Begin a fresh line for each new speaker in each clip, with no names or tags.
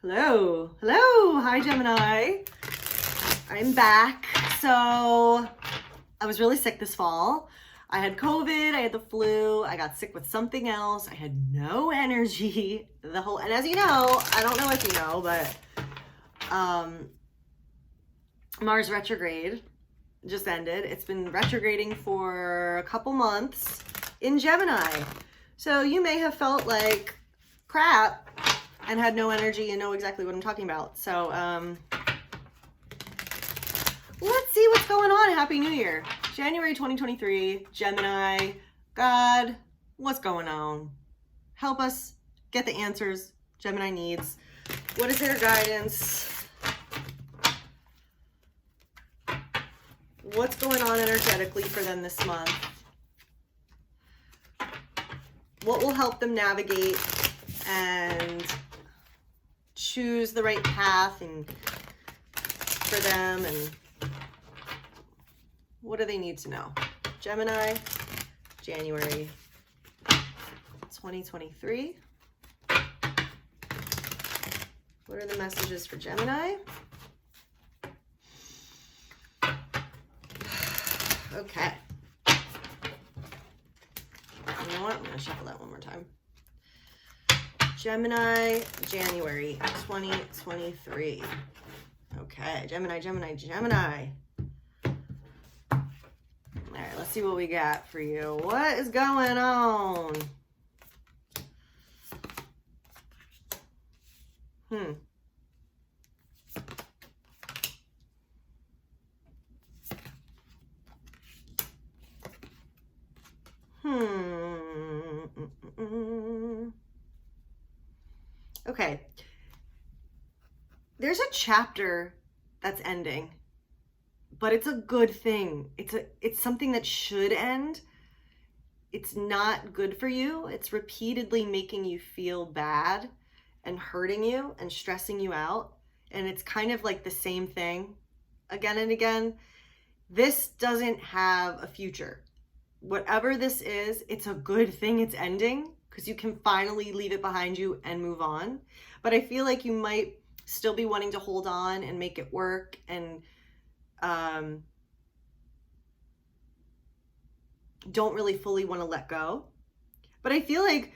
Hello. Hello. Hi, Gemini. I'm back. So I was really sick this fall. I had COVID, I had the flu, I got sick with something else. I had no energy. And as you know, I don't know if you know, but Mars retrograde just ended. It's been retrograding for a couple months in Gemini. So you may have felt like crap and had no energy and know exactly what I'm talking about. So let's see what's going on. Happy New Year. January 2023, Gemini. God, what's going on? Help us get the answers Gemini needs. What is their guidance? What's going on energetically for them this month? What will help them navigate and choose the right path and for them, and what do they need to know? Gemini, January 2023. What are the messages for Gemini? Okay. You know what? I'm going to shuffle that one more time. Gemini, January 2023. Okay, Gemini. All right, let's see what we got for you. What is going on? Okay. There's a chapter that's ending, but it's a good thing. It's something that should end. It's not good for you. It's repeatedly making you feel bad and hurting you and stressing you out. And it's kind of like the same thing again and again. This doesn't have a future. Whatever this is, it's a good thing it's ending because you can finally leave it behind you and move on. But I feel like you might still be wanting to hold on and make it work and don't really fully want to let go. But I feel like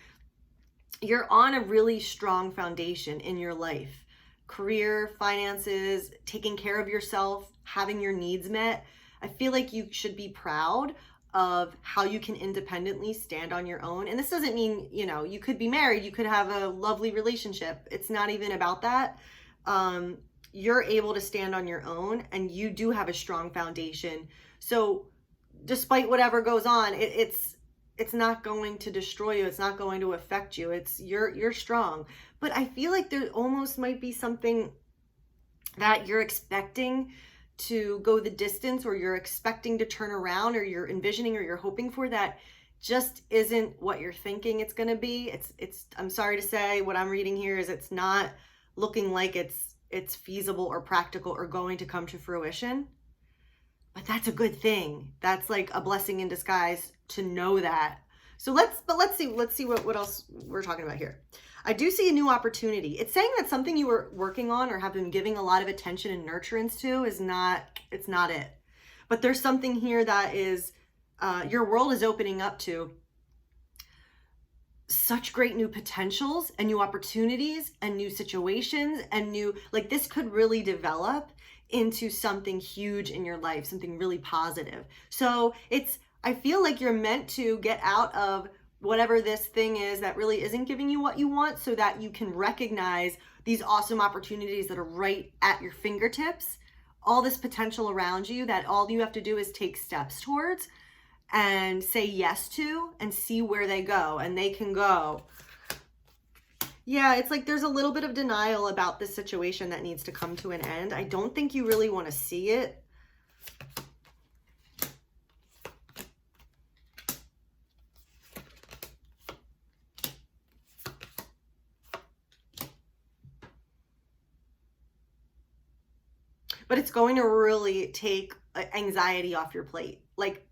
you're on a really strong foundation in your life. Career, finances, taking care of yourself, having your needs met. I feel like you should be proud of how you can independently stand on your own. And this doesn't mean, you could be married, you could have a lovely relationship. It's not even about that. You're able to stand on your own and you do have a strong foundation. So despite whatever goes on, it's not going to destroy you. It's not going to affect you. You're strong. But I feel like there almost might be something that you're expecting to go the distance, or you're expecting to turn around, or you're envisioning, or you're hoping for, that just isn't what you're thinking it's going to be. I'm sorry to say, what I'm reading here is it's not looking like it's feasible or practical or going to come to fruition. But that's a good thing. That's like a blessing in disguise to know that. So let's see what else we're talking about here. I do see a new opportunity. It's saying that something you were working on or have been giving a lot of attention and nurturance to it's not it. But there's something here that is, your world is opening up to such great new potentials and new opportunities and new situations and this could really develop into something huge in your life, something really positive. So I feel like you're meant to get out of whatever this thing is that really isn't giving you what you want, so that you can recognize these awesome opportunities that are right at your fingertips, all this potential around you that all you have to do is take steps towards and say yes to and see where they go, and they can go. Yeah, it's like there's a little bit of denial about this situation that needs to come to an end. I don't think you really want to see it. But it's going to really take anxiety off your plate. Like,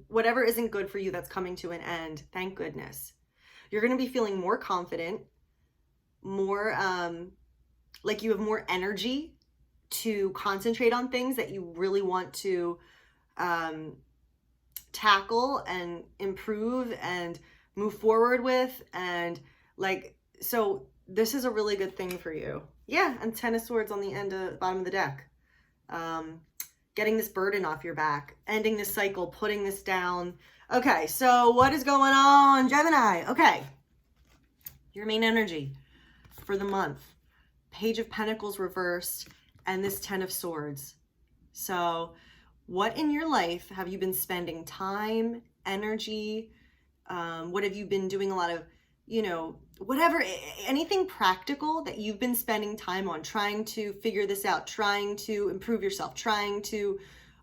whatever isn't good for you that's coming to an end, thank goodness. You're going to be feeling more confident, more like you have more energy to concentrate on things that you really want to tackle and improve and move forward with. And like, so this is a really good thing for you. Yeah, and 10 of Swords on the bottom of the deck. Getting this burden off your back, ending this cycle, putting this down. Okay, so what is going on, Gemini? Okay, your main energy for the month. Page of Pentacles reversed and this 10 of Swords. So what in your life have you been spending time, energy? What have you been doing a lot of, whatever, anything practical that you've been spending time on, trying to figure this out, trying to improve yourself, trying to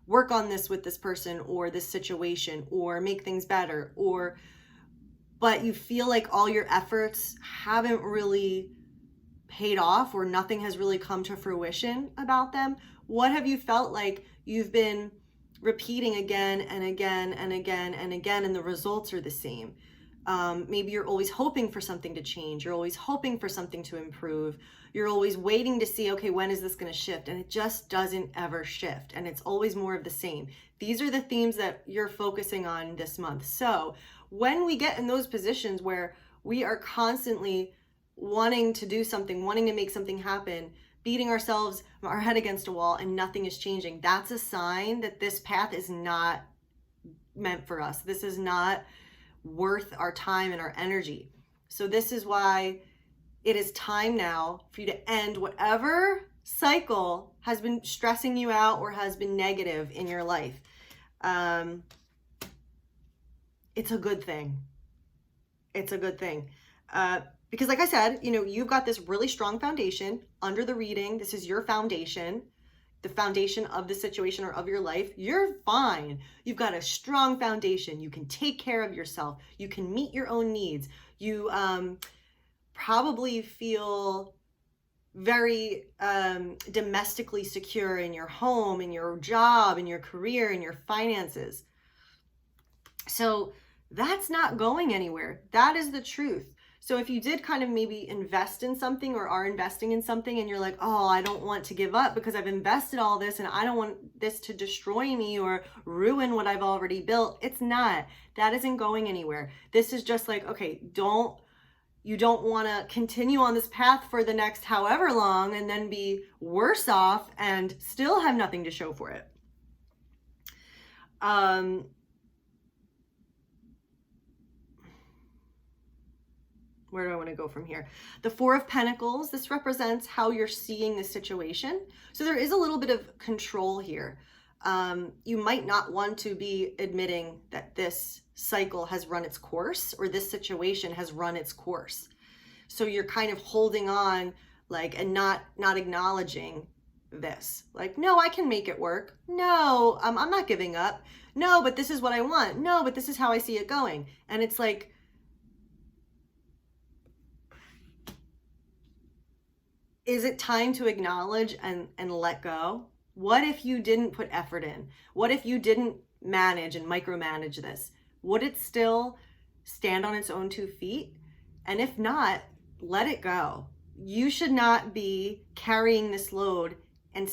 work on this with this person or this situation or make things better, but you feel like all your efforts haven't really paid off or nothing has really come to fruition about them. What have you felt like you've been repeating again and again and again and again, and the results are the same? Maybe you're always hoping for something to change. You're always hoping for something to improve. You're always waiting to see, okay, when is this going to shift? And it just doesn't ever shift. And it's always more of the same. These are the themes that you're focusing on this month. So when we get in those positions where we are constantly wanting to do something, wanting to make something happen, beating our head against a wall, and nothing is changing, that's a sign that this path is not meant for us. This is not worth our time and our energy. So this is why it is time now for you to end whatever cycle has been stressing you out or has been negative in your life. It's a good thing. It's a good thing. Because like I said, you've got this really strong foundation under the reading. This is your foundation, the foundation of the situation or of your life. You're fine. You've got a strong foundation. You can take care of yourself. You can meet your own needs. You probably feel very domestically secure in your home, in your job, in your career, in your finances. So that's not going anywhere. That is the truth. So if you did kind of maybe invest in something or are investing in something and you're like, oh, I don't want to give up because I've invested all this and I don't want this to destroy me or ruin what I've already built. It's not. That isn't going anywhere. This is just like, okay, you don't want to continue on this path for the next however long and then be worse off and still have nothing to show for it. Where do I want to go from here? The Four of Pentacles, this represents how you're seeing the situation. So there is a little bit of control here. You might not want to be admitting that this cycle has run its course or this situation has run its course. So you're kind of holding on and not acknowledging this. Like, no, I can make it work. No, I'm not giving up. No, but this is what I want. No, but this is how I see it going. And it's like, is it time to acknowledge and let go? What if you didn't put effort in? What if you didn't manage and micromanage this? Would it still stand on its own 2 feet? And if not, let it go. You should not be carrying this load and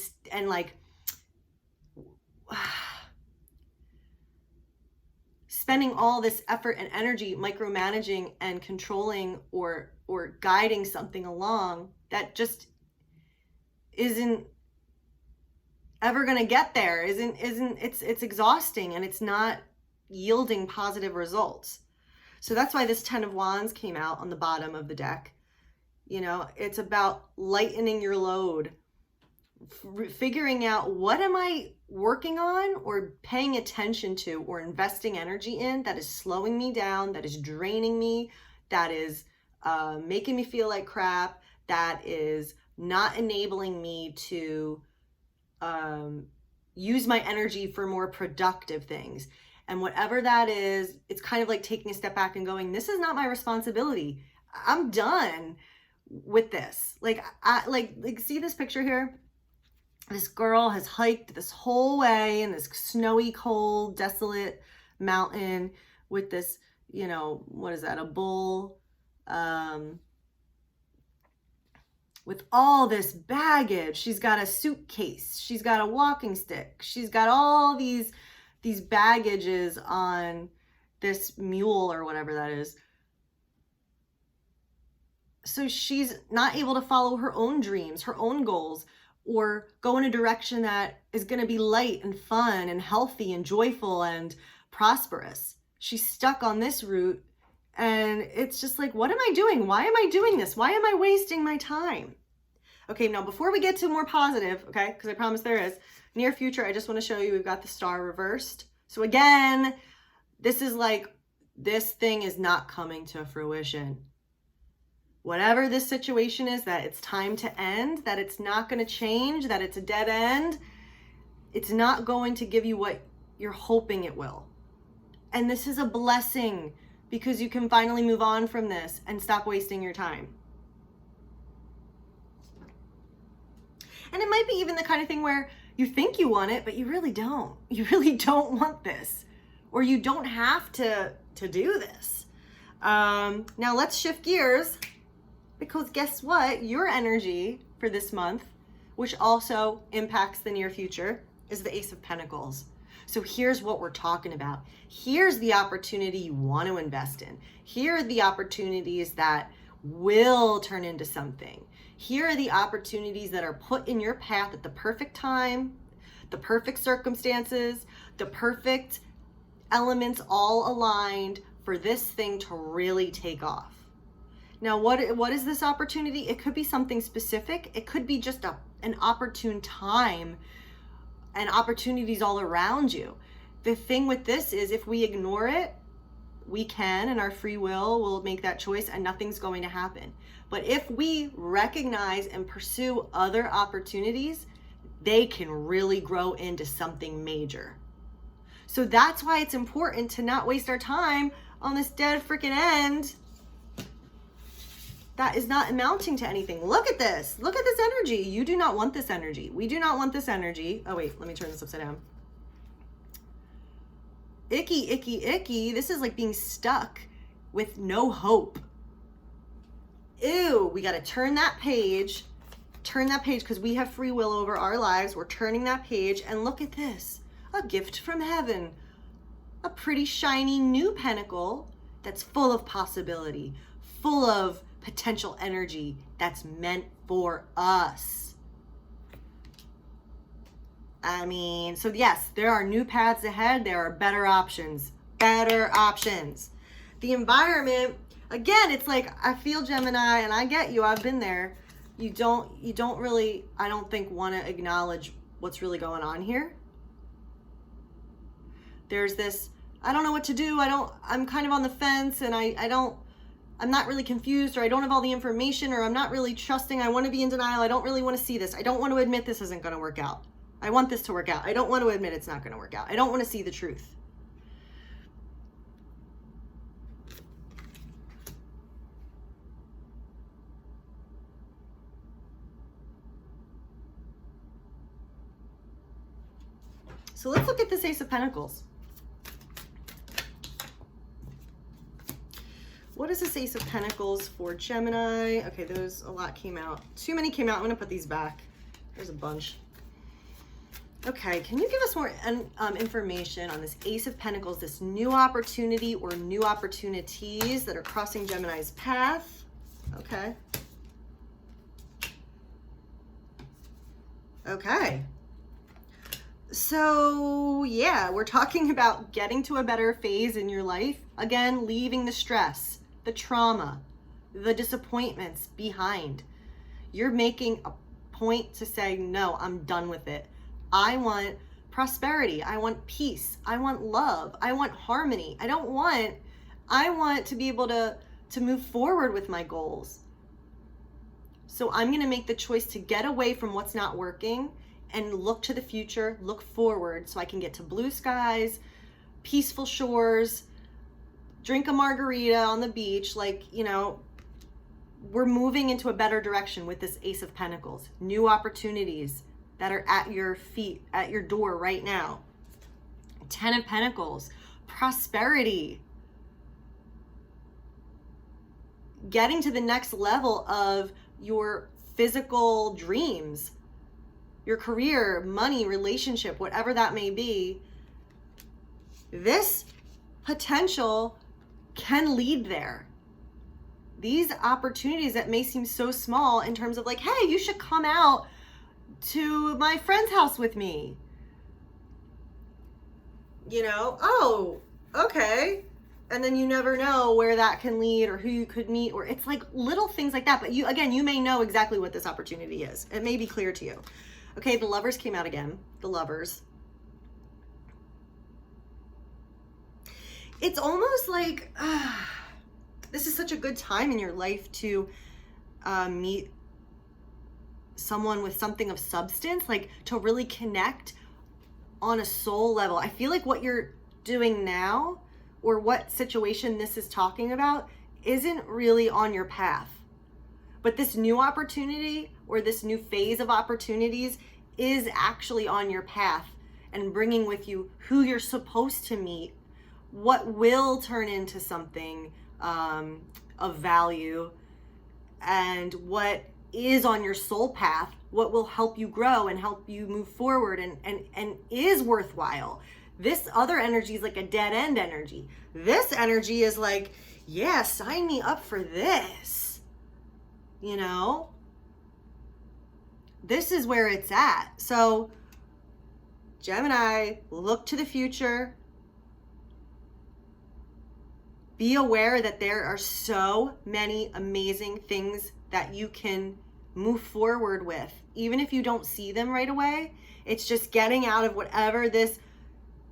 spending all this effort and energy micromanaging and controlling or guiding something along that just isn't ever going to get there. It's exhausting and it's not yielding positive results. So that's why this 10 of Wands came out on the bottom of the deck. It's about lightening your load, figuring out what am I working on or paying attention to or investing energy in that is slowing me down, that is draining me, that is making me feel like crap, that is not enabling me to use my energy for more productive things. And whatever that is, it's kind of like taking a step back and going, this is not my responsibility. I'm done with this. See this picture here? This girl has hiked this whole way in this snowy, cold, desolate mountain with this, what is that? A bull. with all this baggage. She's got a suitcase. She's got a walking stick. She's got all these baggages on this mule or whatever that is. So she's not able to follow her own dreams, her own goals, or go in a direction that is going to be light and fun and healthy and joyful and prosperous. She's stuck on this route, and it's just like, what am I doing? Why am I doing this? Why am I wasting my time? Okay, now before we get to more positive, okay, because I promise there is, near future, I just want to show you we've got the star reversed. So again, this is like, this thing is not coming to fruition. Whatever this situation is, that it's time to end, that it's not going to change, that it's a dead end, it's not going to give you what you're hoping it will. And this is a blessing, because you can finally move on from this and stop wasting your time. And it might be even the kind of thing where you think you want it, but you really don't. You really don't want this, or you don't have to do this. Now let's shift gears, because guess what? Your energy for this month, which also impacts the near future, is the Ace of Pentacles. So here's what we're talking about. Here's the opportunity you want to invest in. Here are the opportunities that will turn into something. Here are the opportunities that are put in your path at the perfect time, the perfect circumstances, the perfect elements all aligned for this thing to really take off. Now, what is this opportunity? It could be something specific. It could be just an opportune time and opportunities all around you. The thing with this is, if we ignore it, we can, and our free will make that choice, and nothing's going to happen. But if we recognize and pursue other opportunities, they can really grow into something major. So that's why it's important to not waste our time on this dead freaking end that is not amounting to anything. Look at this. Look at this energy. You do not want this energy. We do not want this energy. Oh, wait, let me turn this upside down. Icky, icky, icky. This is like being stuck with no hope. Ew, we got to turn that page. Turn that page, because we have free will over our lives. We're turning that page, and look at this. A gift from heaven. A pretty shiny new pentacle that's full of possibility, full of potential energy that's meant for us. I mean, so yes, there are new paths ahead. There are better options. Better options. The environment, again, it's like, I feel Gemini, and I get you. I've been there. You don't really, I don't think, want to acknowledge what's really going on here. There's this, I don't know what to do. I'm kind of on the fence, and I'm not really confused, or I don't have all the information, or I'm not really trusting. I want to be in denial. I don't really want to see this. I don't want to admit this isn't going to work out. I want this to work out. I don't want to admit it's not going to work out. I don't want to see the truth. So let's look at this Ace of Pentacles. What is this Ace of Pentacles for Gemini? Okay, a lot came out. Too many came out. I'm going to put these back. There's a bunch. Okay, can you give us more information on this Ace of Pentacles, this new opportunity or new opportunities that are crossing Gemini's path? Okay. Okay. So, yeah, we're talking about getting to a better phase in your life. Again, leaving the stress, the trauma, the disappointments behind. You're making a point to say, no, I'm done with it. I want prosperity. I want peace. I want love. I want harmony. I want to be able to move forward with my goals. So I'm going to make the choice to get away from what's not working and look to the future, look forward, so I can get to blue skies, peaceful shores, drink a margarita on the beach. Like, we're moving into a better direction with this Ace of Pentacles. New opportunities that are at your feet, at your door right now. 10 of Pentacles, prosperity. Getting to the next level of your physical dreams, your career, money, relationship, whatever that may be, this potential can lead there. These opportunities that may seem so small in terms of like, hey, you should come out to my friend's house with me. You know, oh, okay. And then you never know where that can lead or who you could meet, or it's like little things like that. But you, again, you may know exactly what this opportunity is. It may be clear to you. Okay, the Lovers came out again. The Lovers. It's almost like this is such a good time in your life to meet someone with something of substance, like to really connect on a soul level. I feel like what you're doing now, or what situation this is talking about, isn't really on your path. But this new opportunity, or this new phase of opportunities, is actually on your path and bringing with you who you're supposed to meet, what will turn into something of value, and what is on your soul path, what will help you grow and help you move forward and is worthwhile. This other energy is like a dead end energy. This energy is like, yeah, sign me up for this. You know? This is where it's at. So, Gemini, look to the future. Be aware that there are so many amazing things that you can move forward with. Even if you don't see them right away, it's just getting out of whatever this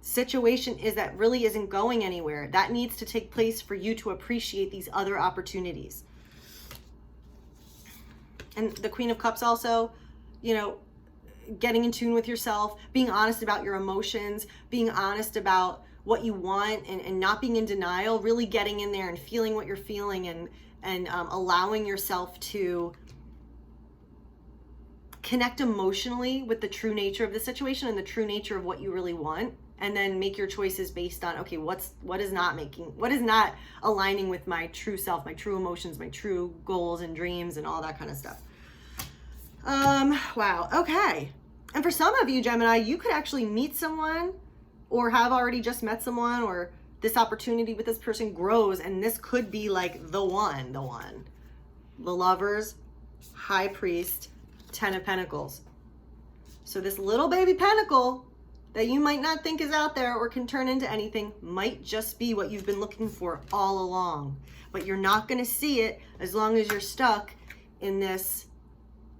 situation is that really isn't going anywhere. That needs to take place for you to appreciate these other opportunities. And the Queen of Cups also, you know, getting in tune with yourself, being honest about your emotions, being honest about what you want, and not being in denial, really getting in there and feeling what you're feeling, and allowing yourself to connect emotionally with the true nature of the situation and the true nature of what you really want, and then make your choices based on, okay, what is not aligning with my true self, my true emotions, my true goals and dreams and all that kind of stuff. Wow. Okay. And for some of you, Gemini, you could actually meet someone, or have already just met someone, or this opportunity with this person grows, and this could be like the one. The Lovers, High Priest, 10 of Pentacles. So this little baby pentacle that you might not think is out there or can turn into anything might just be what you've been looking for all along. But you're not going to see it as long as you're stuck in this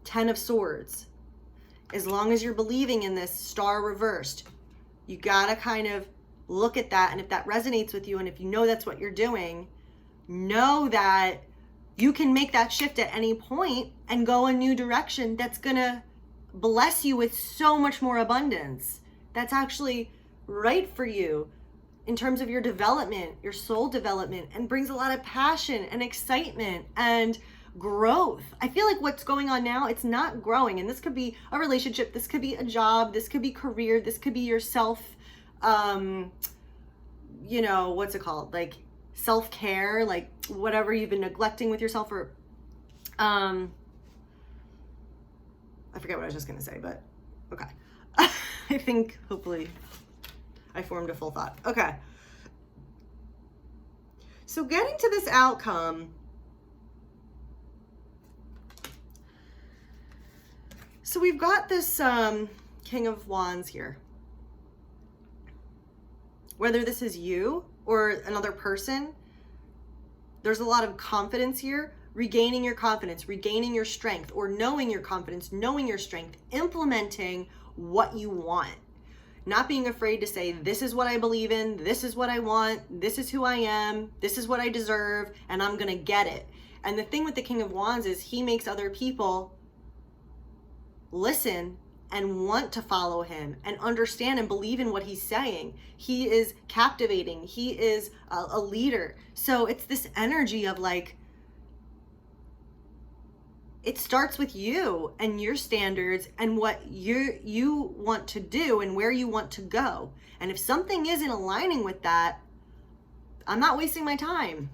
10 of Swords. As long as you're believing in this Star reversed, you got to kind of look at that. And if that resonates with you, and if you know that's what you're doing, know that you can make that shift at any point and go a new direction that's going to bless you with so much more abundance. That's actually right for you in terms of your development, your soul development, and brings a lot of passion and excitement and growth. I feel like what's going on now, it's not growing. And this could be a relationship, this could be a job, this could be career, this could be yourself, you know, what's it called? Like self-care, like whatever you've been neglecting with yourself, or I forget what I was just going to say, but okay. I think hopefully I formed a full thought. Okay. So getting to this outcome, so we've got this King of Wands here. Whether this is you or another person, there's a lot of confidence here. Regaining your confidence, regaining your strength, or knowing your confidence, knowing your strength, implementing what you want. Not being afraid to say, this is what I believe in, this is what I want, this is who I am, this is what I deserve, and I'm gonna get it. And the thing with the King of Wands is he makes other people listen and want to follow him and understand and believe in what he's saying. He is captivating. He is a leader. So it's this energy of like, it starts with you and your standards and what you want to do and where you want to go. And if something isn't aligning with that, I'm not wasting my time.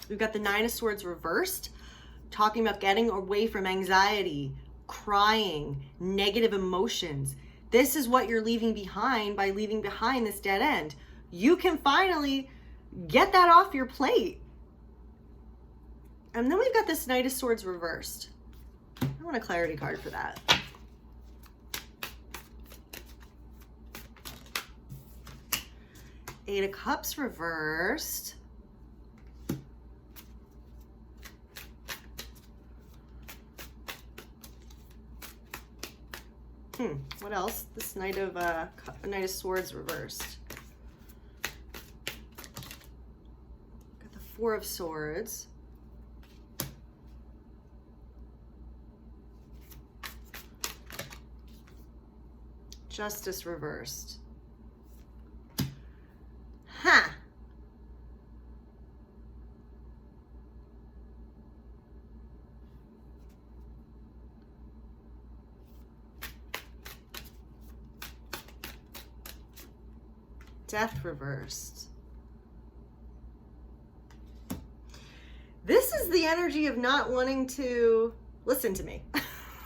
We've got the Nine of Swords reversed. talking about getting away from anxiety, crying, negative emotions. This is what you're leaving behind by leaving behind this dead end. You can finally get that off your plate. And then we've got this Knight of Swords reversed. I want a clarity card for that. Eight of Cups reversed. What else? This Knight of Swords reversed. Got the Four of Swords. Justice reversed. Huh. Death reversed. This is the energy of not wanting to listen to me.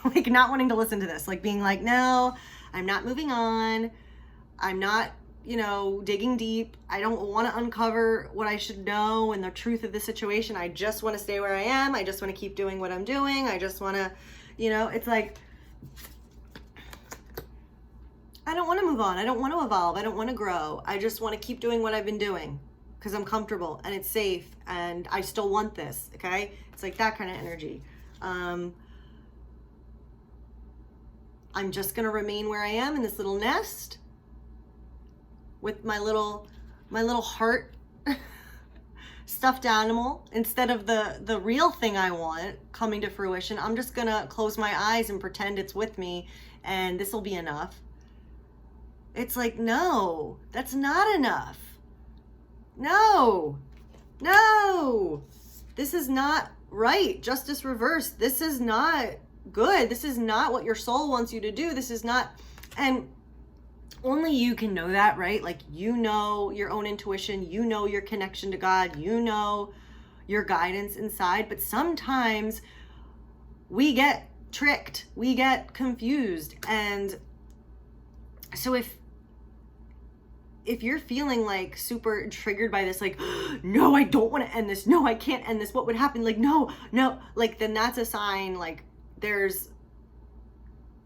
Like not wanting to listen to this. Like being like, no, I'm not moving on. I'm not, digging deep. I don't want to uncover what I should know and the truth of the situation. I just want to stay where I am. I just want to keep doing what I'm doing. I just want to, it's like, I don't want to move on. I don't want to evolve. I don't want to grow. I just want to keep doing what I've been doing because I'm comfortable and it's safe and I still want this. Okay. It's like that kind of energy. I'm just going to remain where I am in this little nest with my little heart stuffed animal instead of the real thing I want coming to fruition. I'm just going to close my eyes and pretend it's with me and this will be enough. It's like, no, that's not enough. No, this is not right. Justice reversed. This is not good. This is not what your soul wants you to do. This is not, and only you can know that, right? Like, your own intuition, your connection to God, your guidance inside. But sometimes we get tricked, we get confused. And so if you're feeling like super triggered by this, like, no, I don't want to end this. No, I can't end this. What would happen? Like, no, like, then that's a sign, like, there's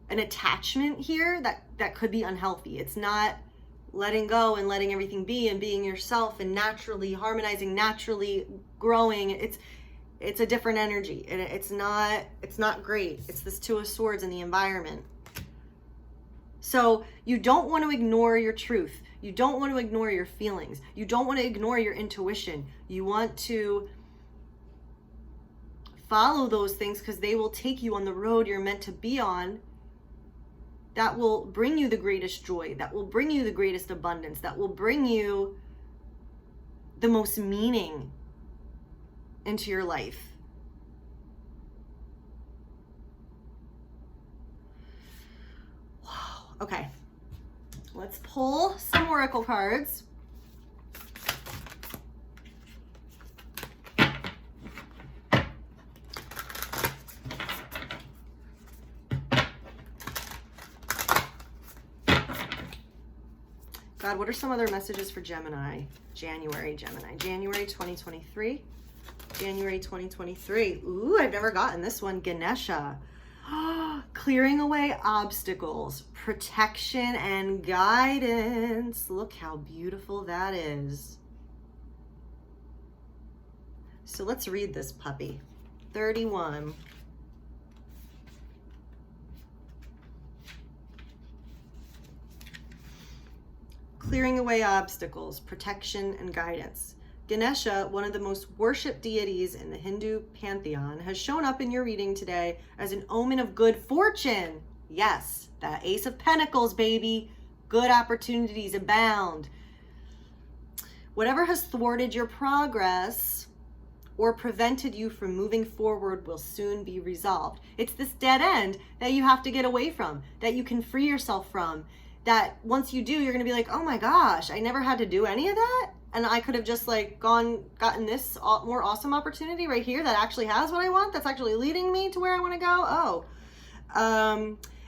an attachment here that could be unhealthy. It's not letting go and letting everything be and being yourself and naturally harmonizing, naturally growing. It's a different energy. And it's not great. It's this Two of Swords in the environment. So you don't want to ignore your truth. You don't want to ignore your feelings. You don't want to ignore your intuition. You want to follow those things because they will take you on the road you're meant to be on. That will bring you the greatest joy. That will bring you the greatest abundance. That will bring you the most meaning into your life. Wow. Okay. Let's pull some oracle cards. God, what are some other messages for Gemini? January 2023. January 2023. Ooh, I've never gotten this one. Ganesha. Clearing away obstacles, protection and guidance. Look how beautiful that is. So let's read this puppy. 31. Clearing away obstacles, protection and guidance. Ganesha, one of the most worshipped deities in the Hindu pantheon, has shown up in your reading today as an omen of good fortune. Yes, that Ace of Pentacles, baby. Good opportunities abound. Whatever has thwarted your progress or prevented you from moving forward will soon be resolved. It's this dead end that you have to get away from, that you can free yourself from, that once you do, you're going to be like, oh my gosh, I never had to do any of that. and I could have just like gotten this more awesome opportunity right here that actually has what I want, that's actually leading me to where I want to go.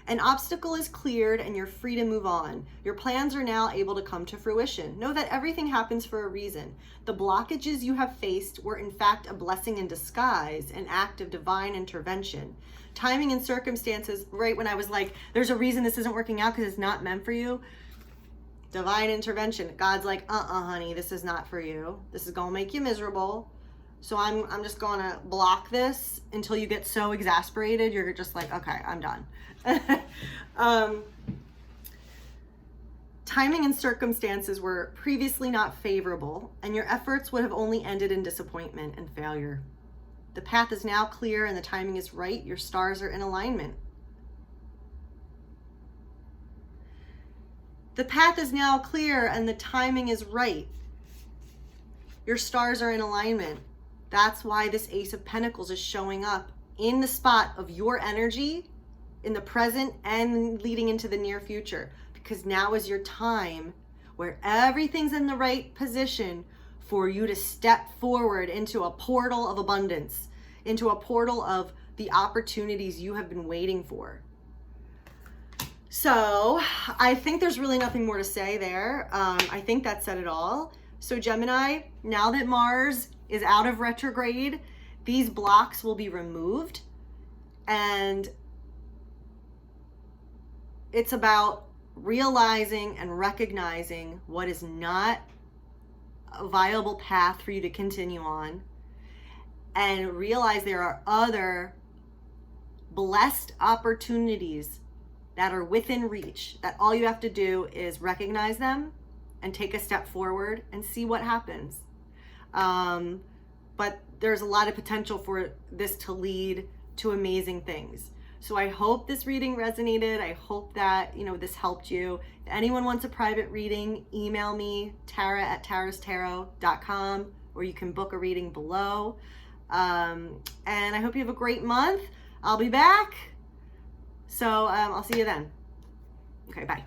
An obstacle is cleared and you're free to move on. Your plans are now able to come to fruition. Know that everything happens for a reason. The blockages you have faced were in fact a blessing in disguise, an act of divine intervention. Timing and circumstances, right when I was like, there's a reason this isn't working out because it's not meant for you. Divine intervention. God's like, honey, this is not for you. This is going to make you miserable. So I'm just going to block this until you get so exasperated. You're just like, okay, I'm done. Timing and circumstances were previously not favorable, and your efforts would have only ended in disappointment and failure. The path is now clear and the timing is right. Your stars are in alignment. The path is now clear and the timing is right. Your stars are in alignment. That's why this Ace of Pentacles is showing up in the spot of your energy in the present and leading into the near future, because now is your time where everything's in the right position for you to step forward into a portal of abundance, into a portal of the opportunities you have been waiting for. So I think there's really nothing more to say there. I think that said it all. So Gemini, now that Mars is out of retrograde, these blocks will be removed, and it's about realizing and recognizing what is not a viable path for you to continue on, and realize there are other blessed opportunities that are within reach, that all you have to do is recognize them and take a step forward and see what happens. But there's a lot of potential for this to lead to amazing things. So I hope this reading resonated. I hope that, this helped you. If anyone wants a private reading, email me, tara@tarastarot.com, or you can book a reading below. And I hope you have a great month. I'll be back. So I'll see you then. Okay, bye.